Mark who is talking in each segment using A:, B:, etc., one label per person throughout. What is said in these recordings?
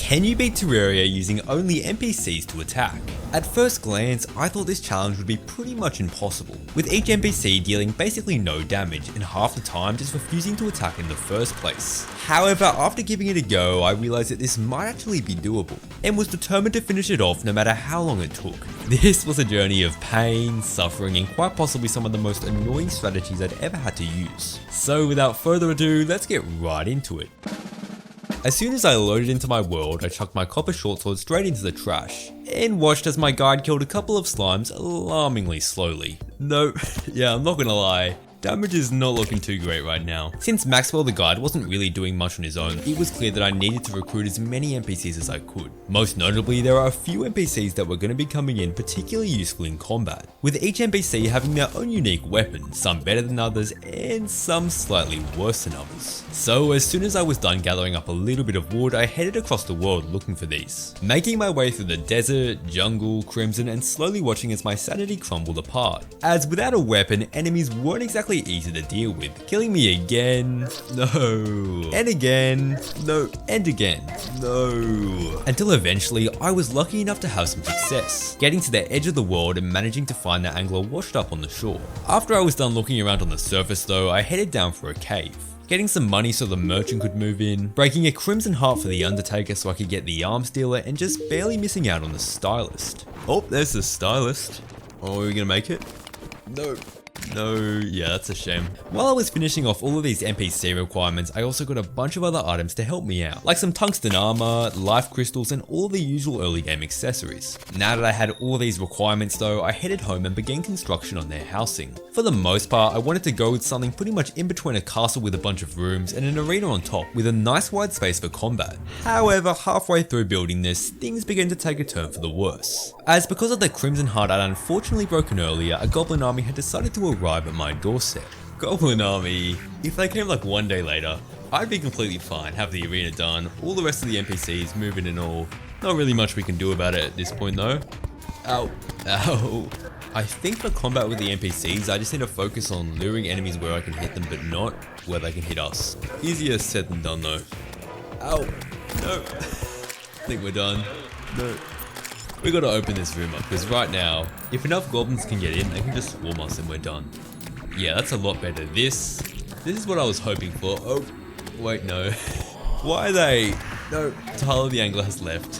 A: Can you beat Terraria using only NPCs to attack? At first glance, I thought this challenge would be pretty much impossible, with each NPC dealing basically no damage and half the time just refusing to attack in the first place. However, after giving it a go, I realized that this might actually be doable, and was determined to finish it off no matter how long it took. This was a journey of pain, suffering, and quite possibly some of the most annoying strategies I'd ever had to use. So without further ado, let's get right into it. As soon as I loaded into my world, I chucked my copper shortsword straight into the trash, and watched as my guide killed a couple of slimes alarmingly slowly. No, yeah, I'm not gonna lie. Damage is not looking too great right now. Since Maxwell the guide wasn't really doing much on his own, it was clear that I needed to recruit as many NPCs as I could. Most notably, there are a few NPCs that were going to be coming in particularly useful in combat, with each NPC having their own unique weapon, some better than others, and some slightly worse than others. So as soon as I was done gathering up a little bit of wood, I headed across the world looking for these, making my way through the desert, jungle, crimson, and slowly watching as my sanity crumbled apart, as without a weapon, enemies weren't exactly easy to deal with, killing me again, no, and again, no, and again, no, until eventually I was lucky enough to have some success, getting to the edge of the world and managing to find the angler washed up on the shore. After I was done looking around on the surface though, I headed down for a cave, getting some money so the merchant could move in, breaking a crimson heart for the undertaker so I could get the arms dealer, and just barely missing out on the stylist. Oh, there's the stylist. Oh, are we gonna make it? No. No, yeah, that's a shame. While I was finishing off all of these NPC requirements, I also got a bunch of other items to help me out, like some tungsten armor, life crystals, and all the usual early game accessories. Now that I had all these requirements though, I headed home and began construction on their housing. For the most part, I wanted to go with something pretty much in between a castle with a bunch of rooms and an arena on top with a nice wide space for combat. However, halfway through building this, things began to take a turn for the worse, as because of the Crimson Heart I'd unfortunately broken earlier, a goblin army had decided to arrive at my doorstep. Goblin army, if they came like one day later, I'd be completely fine, have the arena done, all the rest of the NPCs moving and all. Not really much we can do about it at this point though. Ow, ow. I think for combat with the NPCs, I just need to focus on luring enemies where I can hit them but not where they can hit us. Easier said than done though. Ow, no. I think we're done. No. We gotta open this room up, because right now, if enough goblins can get in, they can just swarm us and we're done. Yeah, that's a lot better. This is what I was hoping for. Oh, wait, no. Why are they? No, Tyler the angler has left.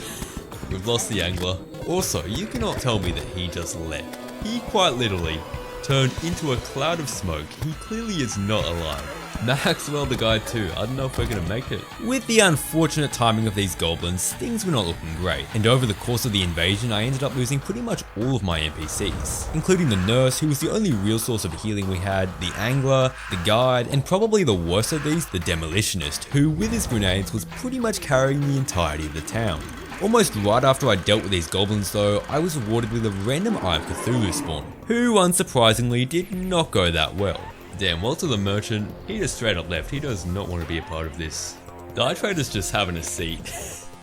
A: We've lost the angler. Also, you cannot tell me that he just left. He quite literally turned into a cloud of smoke. He clearly is not alive. Maxwell the guy too, I don't know if we're gonna make it. With the unfortunate timing of these goblins, things were not looking great, and over the course of the invasion I ended up losing pretty much all of my NPCs, including the nurse, who was the only real source of healing we had, the angler, the guide, and probably the worst of these, the demolitionist, who with his grenades was pretty much carrying the entirety of the town. Almost right after I dealt with these goblins though, I was rewarded with a random Eye of Cthulhu spawn, who unsurprisingly did not go that well. Damn, Walter the merchant, he just straight up left. He does not want to be a part of this. The eye trader's just having a seat.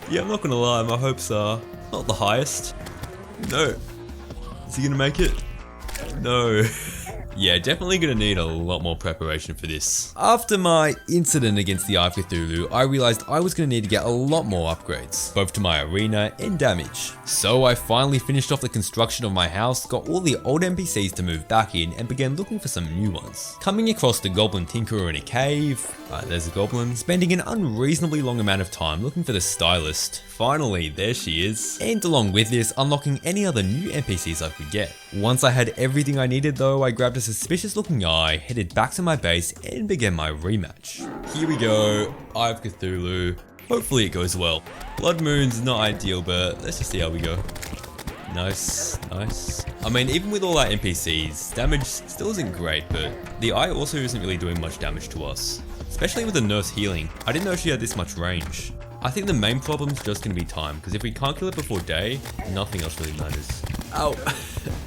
A: Yeah, I'm not gonna lie, my hopes are not the highest. No. Is he gonna make it? No. Yeah, definitely gonna need a lot more preparation for this. After my incident against the Eye of Cthulhu, I realized I was gonna need to get a lot more upgrades, both to my arena and damage. So I finally finished off the construction of my house, got all the old NPCs to move back in, and began looking for some new ones. Coming across the Goblin Tinkerer in a cave, there's a goblin, spending an unreasonably long amount of time looking for the stylist. Finally, there she is. And along with this, unlocking any other new NPCs I could get. Once I had everything I needed though, I grabbed a suspicious looking eye, headed back to my base, and began my rematch. Here we go, Eye of Cthulhu. Hopefully it goes well. Blood Moon's not ideal, but let's just see how we go. Nice, nice. I mean, even with all our NPCs, damage still isn't great, but the eye also isn't really doing much damage to us. Especially with the nurse healing. I didn't know she had this much range. I think the main problem's just gonna be time, because if we can't kill it before day, nothing else really matters. Ow,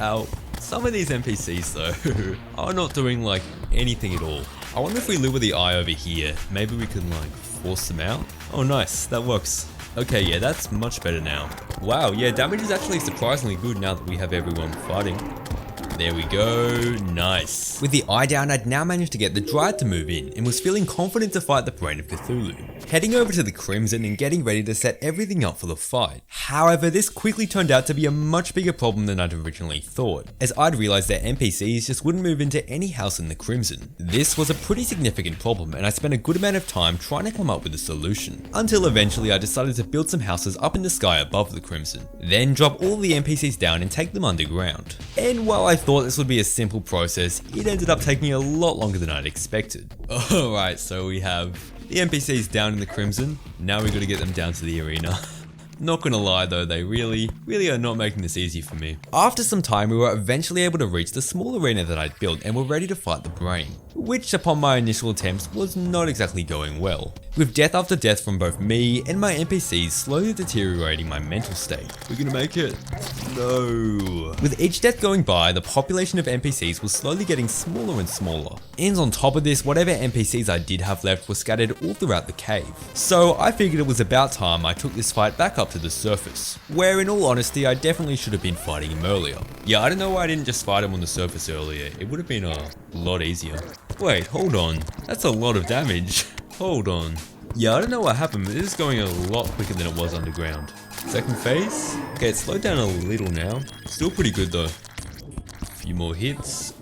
A: ow. Some of these NPCs though, are not doing like anything at all. I wonder if we lure the eye over here, maybe we can like force them out? Oh nice, that works. Okay, yeah, that's much better now. Wow, yeah, damage is actually surprisingly good now that we have everyone fighting. There we go, nice. With the eye down, I'd now managed to get the Dryad to move in and was feeling confident to fight the Brain of Cthulhu. heading over to the Crimson and getting ready to set everything up for the fight. However, this quickly turned out to be a much bigger problem than I'd originally thought, as I'd realised that NPCs just wouldn't move into any house in the Crimson. This was a pretty significant problem, and I spent a good amount of time trying to come up with a solution, until eventually I decided to build some houses up in the sky above the Crimson, then drop all the NPCs down and take them underground. And while I thought this would be a simple process, it ended up taking a lot longer than I'd expected. Alright, so we have the NPCs down in the Crimson, now we gotta get them down to the arena. Not gonna lie though, they really are not making this easy for me. After some time, we were eventually able to reach the small arena that I'd built and were ready to fight the Brain, which upon my initial attempts was not exactly going well, with death after death from both me and my NPCs slowly deteriorating my mental state. We're gonna make it. No. With each death going by, the population of NPCs was slowly getting smaller and smaller. And on top of this, whatever NPCs I did have left were scattered all throughout the cave. So I figured it was about time I took this fight back up to the surface, where in all honesty I definitely should have been fighting him earlier. Yeah, I don't know why I didn't just fight him on the surface earlier, it would have been a lot easier. Wait, hold on, that's a lot of damage. Hold on. Yeah, I don't know what happened, but this is going a lot quicker than it was underground. Second phase? Okay, it slowed down a little now. Still pretty good though. A few more hits.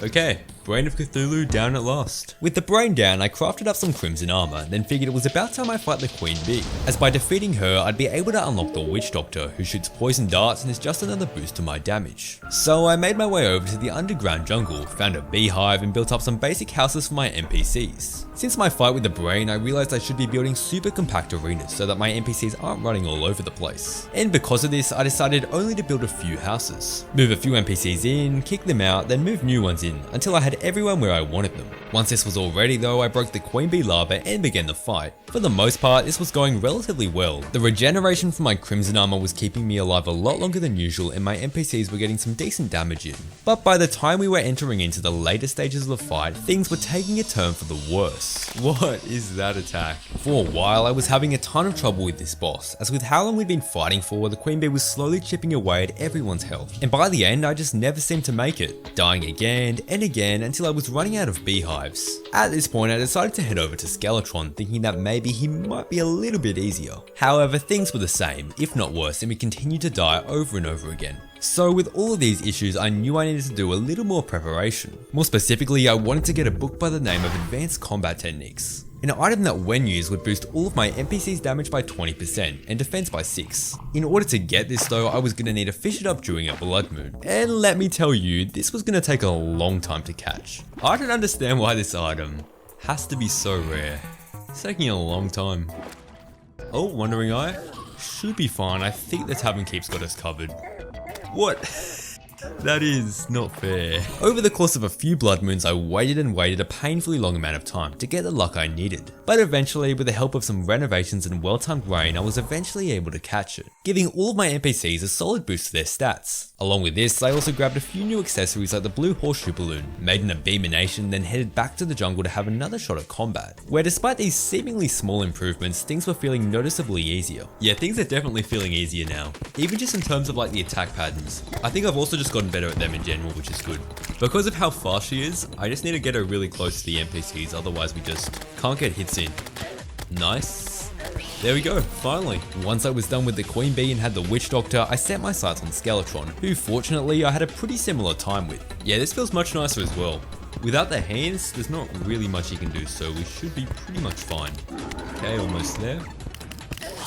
A: Okay, Brain of Cthulhu down at last. With the Brain down, I crafted up some Crimson armor, then figured it was about time I fight the Queen Bee, as by defeating her, I'd be able to unlock the Witch Doctor, who shoots poison darts and is just another boost to my damage. So I made my way over to the underground jungle, found a beehive and built up some basic houses for my NPCs. Since my fight with the Brain, I realized I should be building super compact arenas so that my NPCs aren't running all over the place. And because of this, I decided only to build a few houses. Move a few NPCs in, kick them out, then move new ones in, until I had everyone where I wanted them. Once this was all ready though, I broke the Queen Bee larva and began the fight. For the most part, this was going relatively well. The regeneration from my Crimson armor was keeping me alive a lot longer than usual and my NPCs were getting some decent damage in. But by the time we were entering into the later stages of the fight, things were taking a turn for the worse. What is that attack? For a while, I was having a ton of trouble with this boss, as with how long we'd been fighting for, the Queen Bee was slowly chipping away at everyone's health. And by the end, I just never seemed to make it, dying again and again until I was running out of beehives. At this point, I decided to head over to Skeletron, thinking that maybe he might be a little bit easier. However, things were the same, if not worse, and we continued to die over and over again. So with all of these issues, I knew I needed to do a little more preparation. More specifically, I wanted to get a book by the name of Advanced Combat Techniques. An item that when used would boost all of my NPC's damage by 20% and defense by 6. In order to get this though, I was going to need to fish it up during a blood moon. And let me tell you, this was going to take a long time to catch. I don't understand why this item has to be so rare. It's taking a long time. Oh, Wandering Eye? Should be fine, I think the Tavern Keep's got us covered. What? That is not fair. Over the course of a few blood moons, I waited and waited a painfully long amount of time to get the luck I needed. But eventually, with the help of some renovations and well-timed rain, I was eventually able to catch it, giving all of my NPCs a solid boost to their stats. Along with this, I also grabbed a few new accessories like the blue horseshoe balloon, made an abomination, then headed back to the jungle to have another shot at combat, where despite these seemingly small improvements, things were feeling noticeably easier. Yeah, things are definitely feeling easier now, even just in terms of like the attack patterns. I think I've also just gotten better at them in general, which is good. Because of how fast she is, I just need to get her really close to the NPCs, otherwise we just can't get hits in. Nice. There we go, finally. Once I was done with the Queen Bee and had the Witch Doctor, I set my sights on Skeletron, who fortunately I had a pretty similar time with. Yeah, this feels much nicer as well. Without the hands, there's not really much you can do, so we should be pretty much fine. Okay, almost there.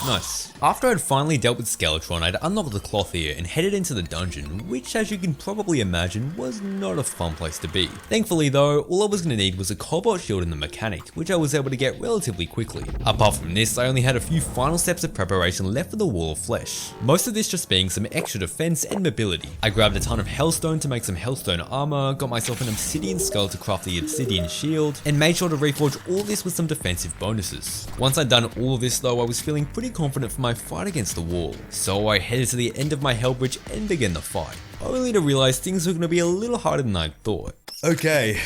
A: Nice. After I'd finally dealt with Skeletron, I'd unlocked the cloth ear and headed into the dungeon, which as you can probably imagine was not a fun place to be. Thankfully though, all I was going to need was a cobalt shield and the mechanic, which I was able to get relatively quickly. Apart from this, I only had a few final steps of preparation left for the Wall of Flesh, most of this just being some extra defense and mobility. I grabbed a ton of Hellstone to make some Hellstone armor, got myself an obsidian skull to craft the obsidian shield, and made sure to reforge all this with some defensive bonuses. Once I'd done all of this though, I was feeling pretty confident for my fight against the wall, so I headed to the end of my hell bridge and began the fight, only to realize things were going to be a little harder than I thought. Okay,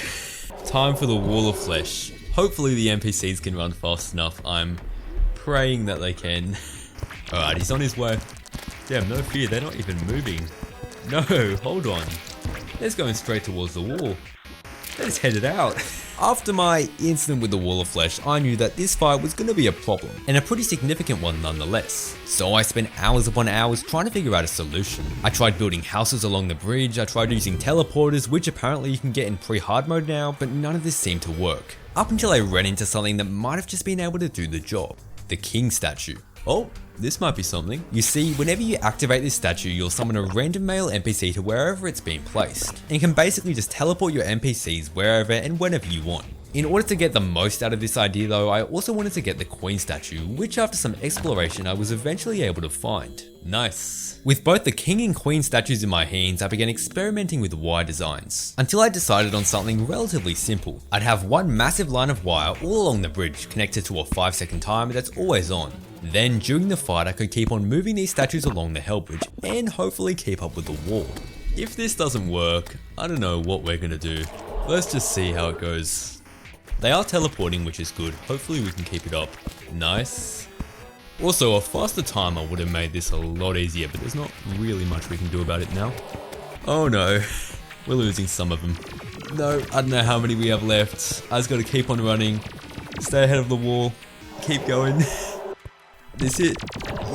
A: time for the Wall of Flesh. Hopefully the NPCs can run fast enough. I'm praying that they can. Alright, he's on his way. Damn, no fear, they're not even moving. No, hold on. They're just going straight towards the wall. They just headed out. After my incident with the wall of flesh, I knew that this fight was going to be a problem, and a pretty significant one nonetheless. So I spent hours upon hours trying to figure out a solution. I tried building houses along the bridge, I tried using teleporters, which apparently you can get in pre-hard mode now, but none of this seemed to work. Up until I ran into something that might have just been able to do the job. The king statue. Oh, this might be something. You see, whenever you activate this statue, you'll summon a random male NPC to wherever it's been placed, and you can basically just teleport your NPCs wherever and whenever you want. In order to get the most out of this idea though, I also wanted to get the queen statue, which after some exploration I was eventually able to find. Nice. With both the king and queen statues in my hands, I began experimenting with wire designs, until I decided on something relatively simple. I'd have one massive line of wire all along the bridge connected to a 5-second timer that's always on. Then during the fight I could keep on moving these statues along the hell bridge and hopefully keep up with the wall. If this doesn't work, I don't know what we're gonna do. Let's just see how it goes. They are teleporting, which is good. Hopefully we can keep it up. Nice. Also, a faster timer would have made this a lot easier, but there's not really much we can do about it now. Oh no, we're losing some of them. No, I don't know how many we have left. I just gotta keep on running, stay ahead of the wall, keep going. This it?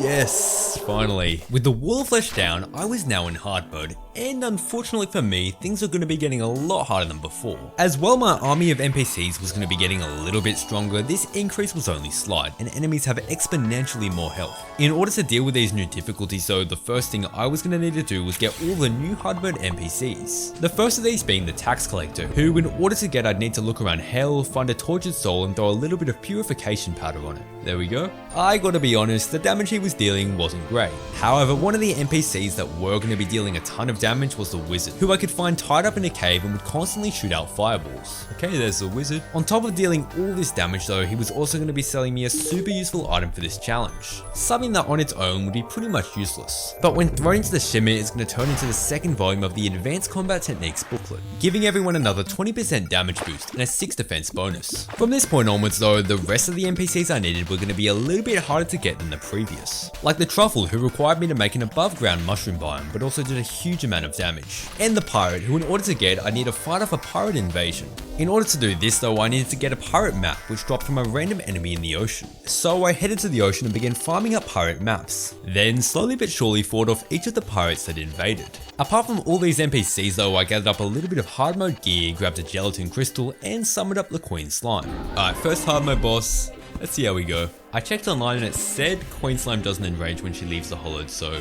A: Yes, finally. With the wall of flesh down, I was now in hard mode, and unfortunately for me, things are going to be getting a lot harder than before. As well, my army of NPCs was going to be getting a little bit stronger. This increase was only slight, and enemies have exponentially more health. In order to deal with these new difficulties though, the first thing I was going to need to do was get all the new hard mode NPCs. The first of these being the tax collector, who in order to get I'd need to look around hell, find a tortured soul and throw a little bit of purification powder on it. There we go. I gotta be honest, the damage he was dealing wasn't great. However, one of the NPCs that were going to be dealing a ton of damage was the wizard, who I could find tied up in a cave and would constantly shoot out fireballs. Okay, there's the wizard. On top of dealing all this damage though, he was also going to be selling me a super useful item for this challenge. Something that on its own would be pretty much useless, but when thrown into the shimmer it's going to turn into the second volume of the Advanced Combat Techniques booklet, giving everyone another 20% damage boost and a 6 defense bonus. From this point onwards though, the rest of the NPCs I needed were going to be a little bit harder to get than the previous. Like the truffle, who required me to make an above ground mushroom biome but also did a huge amount of damage, and the pirate, who in order to get I need to fight off a pirate invasion. In order to do this though, I needed to get a pirate map which dropped from a random enemy in the ocean. So I headed to the ocean and began farming up pirate maps, then slowly but surely fought off each of the pirates that invaded. Apart from all these NPCs though, I gathered up a little bit of hard mode gear, grabbed a gelatin crystal and summoned up the queen slime. Alright, first hard mode boss. Let's see how we go. I checked online and it said Queen Slime doesn't enrage when she leaves the hollowed, so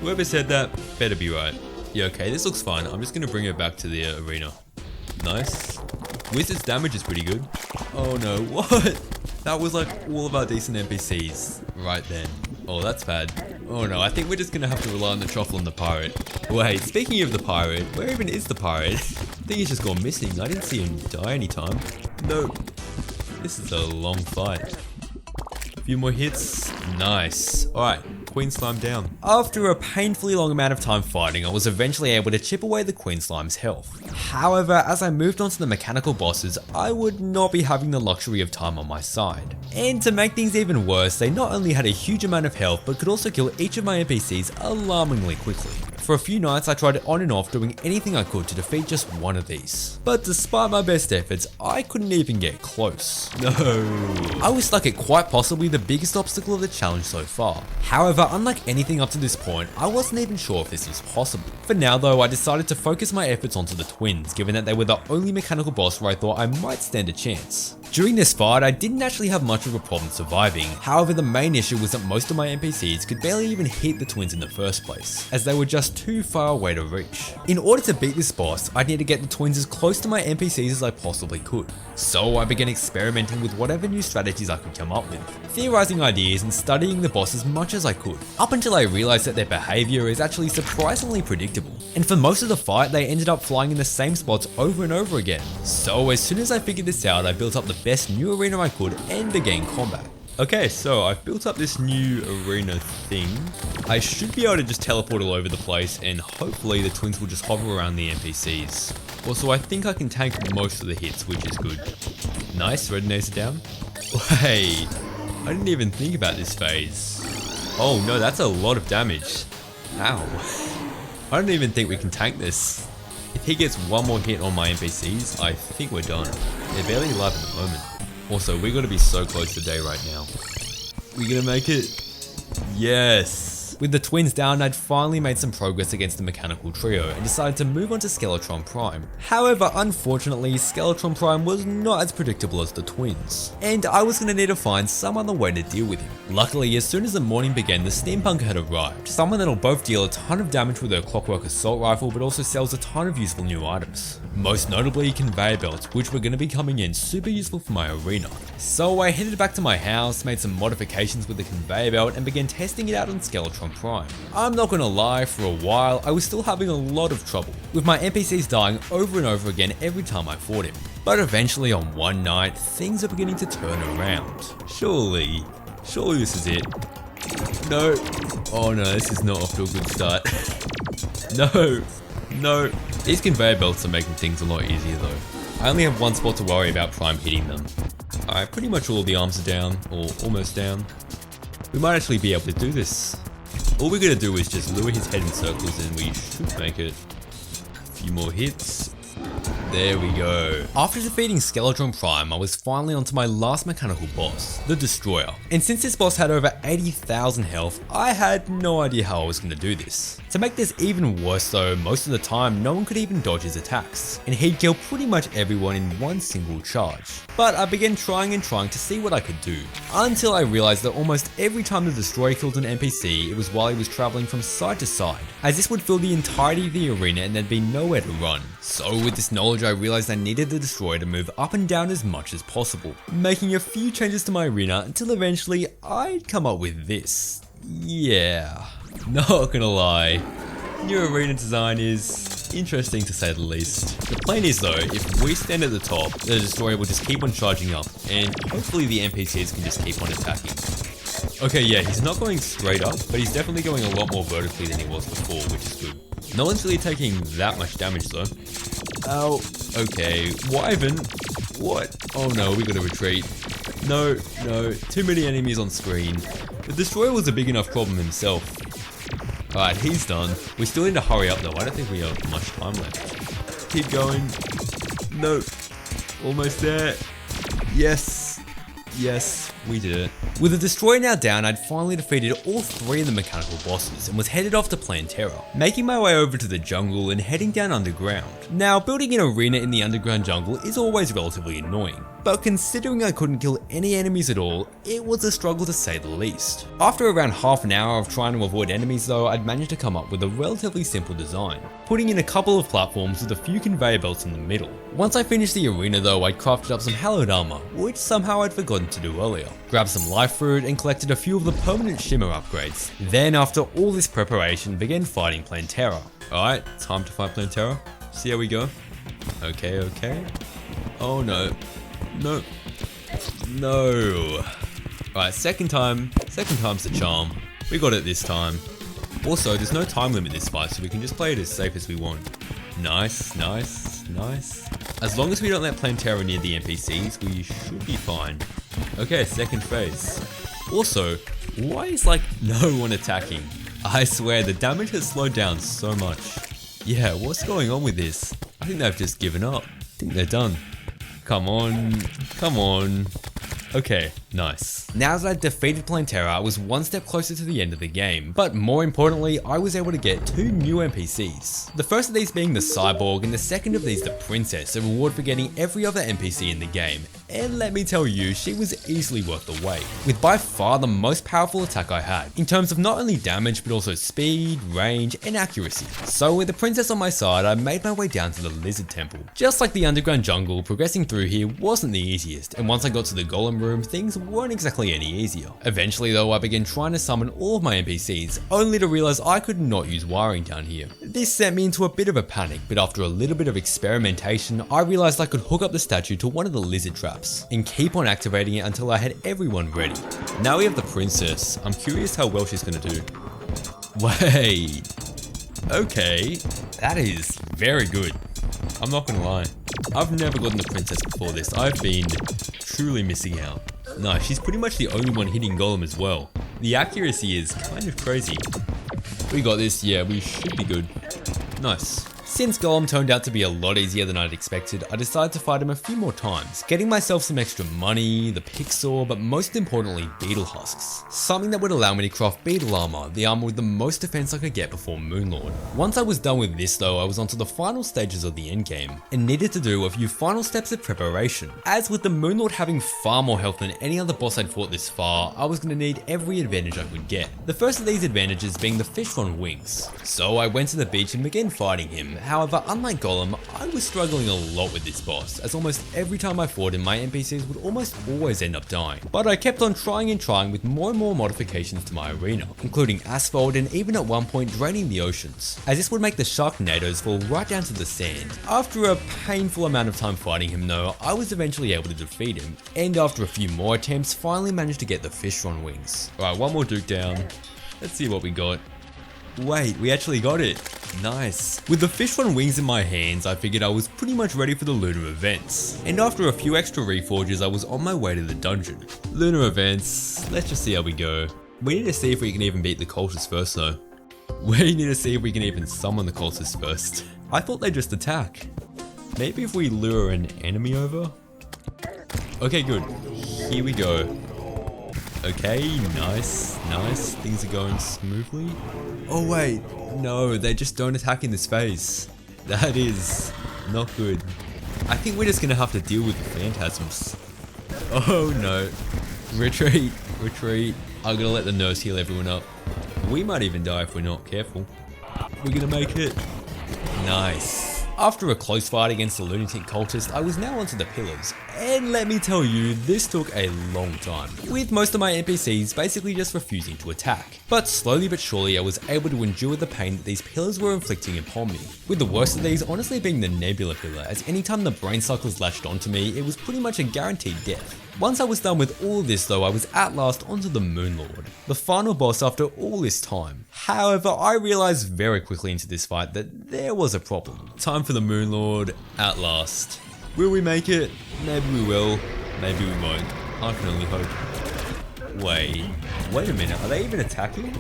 A: whoever said that better be right. Yeah, okay, this looks fine. I'm just gonna bring her back to the arena. Nice. Wizard's damage is pretty good. Oh no, what? That was like all of our decent NPCs right then. Oh, that's bad. Oh no, I think we're just gonna have to rely on the truffle and the pirate. Wait, speaking of the pirate, where even is the pirate? I think he's just gone missing. I didn't see him die anytime. No. This is a long fight. A few more hits. Nice. Alright, Queen Slime down. After a painfully long amount of time fighting, I was eventually able to chip away the Queen Slime's health. However, as I moved on to the mechanical bosses, I would not be having the luxury of time on my side. And to make things even worse, they not only had a huge amount of health, but could also kill each of my NPCs alarmingly quickly. For a few nights, I tried on and off doing anything I could to defeat just one of these. But despite my best efforts, I couldn't even get close. No. I was stuck at quite possibly the biggest obstacle of the challenge so far. However, unlike anything up to this point, I wasn't even sure if this was possible. For now though, I decided to focus my efforts onto the twins, given that they were the only mechanical boss where I thought I might stand a chance. During this fight, I didn't actually have much of a problem surviving. However, the main issue was that most of my NPCs could barely even hit the twins in the first place, as they were just too far away to reach. In order to beat this boss, I'd need to get the twins as close to my NPCs as I possibly could. So I began experimenting with whatever new strategies I could come up with, theorizing ideas and studying the boss as much as I could, up until I realized that their behavior is actually surprisingly predictable. And for most of the fight, they ended up flying in the same spots over and over again. So as soon as I figured this out, I built up the best new arena I could and began combat. Okay, so I've built up this new arena thing. I should be able to just teleport all over the place and hopefully the twins will just hover around the NPCs. Also, I think I can tank most of the hits, which is good. Nice, red nails down. Wait, I didn't even think about this phase. Oh no, that's a lot of damage. Ow. I don't even think we can tank this. If he gets one more hit on my NPCs, I think we're done. They're barely alive at the moment. Also, we gotta be so close to day right now. We gonna make it? Yes. With the twins down, I'd finally made some progress against the mechanical trio and decided to move on to Skeletron Prime. However, unfortunately, Skeletron Prime was not as predictable as the twins, and I was going to need to find some other way to deal with him. Luckily, as soon as the morning began, the steampunk had arrived, someone that'll both deal a ton of damage with her clockwork assault rifle but also sells a ton of useful new items. Most notably conveyor belts, which were going to be coming in super useful for my arena. So I headed back to my house, made some modifications with the conveyor belt and began testing it out on Skeletron Prime. I'm not gonna lie, for a while I was still having a lot of trouble, with my NPCs dying over and over again every time I fought him. But eventually on one night, things are beginning to turn around. Surely this is it. No, oh no, this is not off to a good start. No, these conveyor belts are making things a lot easier though. I only have one spot to worry about Prime hitting them. Alright, pretty much all the arms are down, or almost down. We might actually be able to do this. All we're gonna do is just lure his head in circles and we should make it. A few more hits. There we go. After defeating Skeletron Prime, I was finally onto my last mechanical boss, the Destroyer. And since this boss had over 80,000 health, I had no idea how I was going to do this. To make this even worse though, most of the time no one could even dodge his attacks, and he'd kill pretty much everyone in one single charge. But I began trying to see what I could do, until I realized that almost every time the Destroyer killed an NPC, it was while he was traveling from side to side, as this would fill the entirety of the arena and there'd be nowhere to run. So with this knowledge, I realized I needed the Destroyer to move up and down as much as possible, making a few changes to my arena until eventually I'd come up with this. Yeah, not gonna lie, new arena design is interesting to say the least. The plan is though, if we stand at the top, the Destroyer will just keep on charging up, and hopefully the NPCs can just keep on attacking. Okay, yeah, he's not going straight up, but he's definitely going a lot more vertically than he was before, which is good. No one's really taking that much damage though. Ow. Okay, Wyvern. What? Oh no, we gotta retreat. No, too many enemies on screen. The Destroyer was a big enough problem himself. Alright, he's done. We still need to hurry up though, I don't think we have much time left. Keep going. No. Almost there. Yes, we did it. With the Destroyer now down, I'd finally defeated all three of the mechanical bosses and was headed off to Terraria, making my way over to the jungle and heading down underground. Now, building an arena in the underground jungle is always relatively annoying, but considering I couldn't kill any enemies at all, it was a struggle to say the least. After around half an hour of trying to avoid enemies though, I'd managed to come up with a relatively simple design, putting in a couple of platforms with a few conveyor belts in the middle. Once I finished the arena though, I'd crafted up some hallowed armor, which somehow I'd forgotten to do earlier, grabbed some life fruit and collected a few of the permanent shimmer upgrades. Then after all this preparation, began fighting Terraria. Alright, time to fight Terraria. See how we go. Okay. Oh no. No. Alright, second time's the charm. We got it this time. Also, there's no time limit this fight, so we can just play it as safe as we want. Nice. As long as we don't let Terraria near the NPCs, we should be fine. Okay, second phase. Also, why is like no one attacking? I swear the damage has slowed down so much. Yeah, what's going on with this? I think they've just given up. I think they're done. Come on. Okay, nice. Now that I'd defeated Terraria, I was one step closer to the end of the game, but more importantly, I was able to get two new NPCs. The first of these being the Cyborg, and the second of these the Princess, a reward for getting every other NPC in the game. And let me tell you, she was easily worth the wait, with by far the most powerful attack I had, in terms of not only damage but also speed, range, and accuracy. So with the Princess on my side, I made my way down to the Lizard Temple. Just like the underground jungle, progressing through here wasn't the easiest, and once I got to the Golem room, things weren't exactly any easier. Eventually though, I began trying to summon all of my NPCs, only to realize I could not use wiring down here. This sent me into a bit of a panic, but after a little bit of experimentation, I realized I could hook up the statue to one of the lizard traps, and keep on activating it until I had everyone ready. Now we have the Princess. I'm curious how well she's gonna do. Wait. Okay, that is very good. I'm not gonna lie. I've never gotten the Princess before this. I've been truly missing out. No, she's pretty much the only one hitting Golem as well. The accuracy is kind of crazy. We got this, yeah, we should be good. Nice. Since Golem turned out to be a lot easier than I'd expected, I decided to fight him a few more times, getting myself some extra money, the Pixel, but most importantly beetle husks. Something that would allow me to craft beetle armor, the armor with the most defense I could get before Moonlord. Once I was done with this though, I was onto the final stages of the endgame, and needed to do a few final steps of preparation. As with the Moonlord having far more health than any other boss I'd fought this far, I was going to need every advantage I could get. The first of these advantages being the fish on wings. So I went to the beach and began fighting him. However, unlike Golem, I was struggling a lot with this boss, as almost every time I fought him my NPCs would almost always end up dying. But I kept on trying and trying with more and more modifications to my arena, including asphalt and even at one point draining the oceans, as this would make the Sharknadoes fall right down to the sand. After a painful amount of time fighting him though, I was eventually able to defeat him, and after a few more attempts finally managed to get the fish on wings. Alright, one more Duke down. Let's see what we got. Wait, we actually got it. Nice. With the fish on wings in my hands, I figured I was pretty much ready for the lunar events. And after a few extra reforges, I was on my way to the dungeon. Lunar events, let's just see how we go. We need to see if we can even beat the cultists first though. We need to see if we can even summon the cultists first. I thought they'd just attack. Maybe if we lure an enemy over? Okay, good. Here we go. Okay, nice, nice. Things are going smoothly. Oh wait, no, they just don't attack in this phase. That is not good. I think we're just gonna have to deal with the phantasms. Oh no. Retreat, retreat. I'm gonna let the nurse heal everyone up. We might even die if we're not careful. We're gonna make it. Nice. After a close fight against the lunatic cultist, I was now onto the pillars, and let me tell you, this took a long time, with most of my NPCs basically just refusing to attack. But slowly but surely I was able to endure the pain that these pillars were inflicting upon me, with the worst of these honestly being the Nebula pillar, as anytime the brain cycles latched onto me, it was pretty much a guaranteed death. Once I was done with all this though, I was at last onto the Moonlord, the final boss after all this time. However, I realized very quickly into this fight that there was a problem. Time for the Moonlord at last. Will we make it? Maybe we will, maybe we won't. I can only hope. Wait a minute, are they even attacking?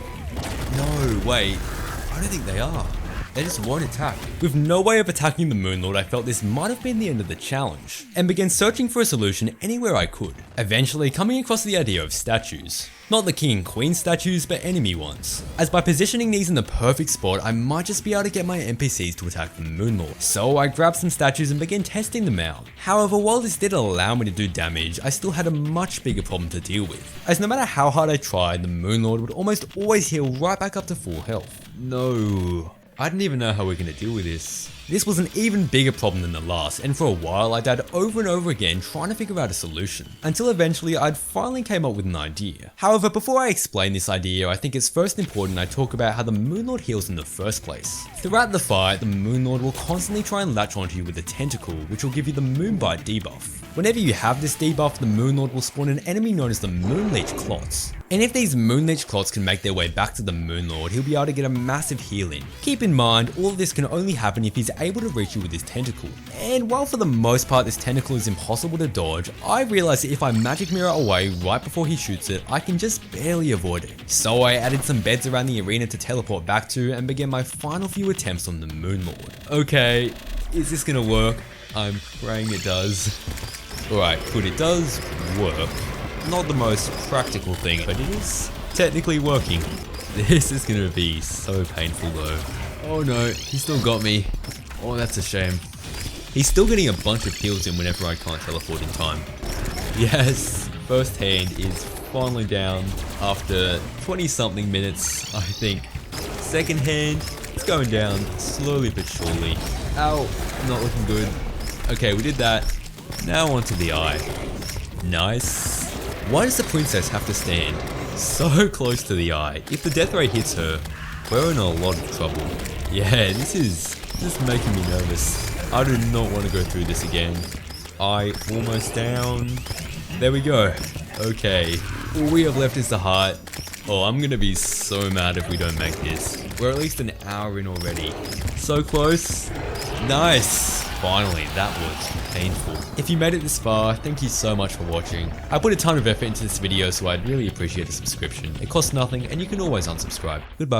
A: No, wait, I don't think they are. They just won't attack. With no way of attacking the Moonlord, I felt this might have been the end of the challenge, and began searching for a solution anywhere I could, eventually coming across the idea of statues. Not the king and queen statues, but enemy ones, as by positioning these in the perfect spot, I might just be able to get my NPCs to attack the Moonlord. So I grabbed some statues and began testing them out. However, while this did allow me to do damage, I still had a much bigger problem to deal with, as no matter how hard I tried, the Moonlord would almost always heal right back up to full health. No. I didn't even know how we're going to deal with this. This was an even bigger problem than the last, and for a while I died over and over again trying to figure out a solution, until eventually I'd finally came up with an idea. However, before I explain this idea, I think it's first important I talk about how the Moonlord heals in the first place. Throughout the fight, the Moonlord will constantly try and latch onto you with a tentacle, which will give you the Moonbite debuff. Whenever you have this debuff, the Moonlord will spawn an enemy known as the Moonleech Clots. And if these Moonleech Clots can make their way back to the Moonlord, he'll be able to get a massive heal in. Keep in mind, all of this can only happen if he's able to reach you with his tentacle. And while for the most part this tentacle is impossible to dodge, I realized that if I magic mirror away right before he shoots it, I can just barely avoid it. So I added some beds around the arena to teleport back to and began my final few attempts on the Moonlord. Okay, is this gonna work? I'm praying it does. Alright, good, it does work. Not the most practical thing, but it is technically working. This is gonna be so painful though. Oh no, he still got me. Oh, that's a shame. He's still getting a bunch of heals in whenever I can't teleport in time. Yes, first hand is finally down after 20 something minutes, I think. Second hand, it's going down slowly but surely. Ow, not looking good. Okay, we did that. Now onto the eye. Nice. Why does the princess have to stand so close to the eye? If the death ray hits her, we're in a lot of trouble. Yeah, this is just making me nervous. I do not want to go through this again. Eye almost down. There we go. Okay, all we have left is the heart. Oh, I'm gonna be so mad if we don't make this. We're at least an hour in already. So close. Nice. Finally, that was painful. If you made it this far, thank you so much for watching. I put a ton of effort into this video, so I'd really appreciate a subscription. It costs nothing and you can always unsubscribe. Goodbye.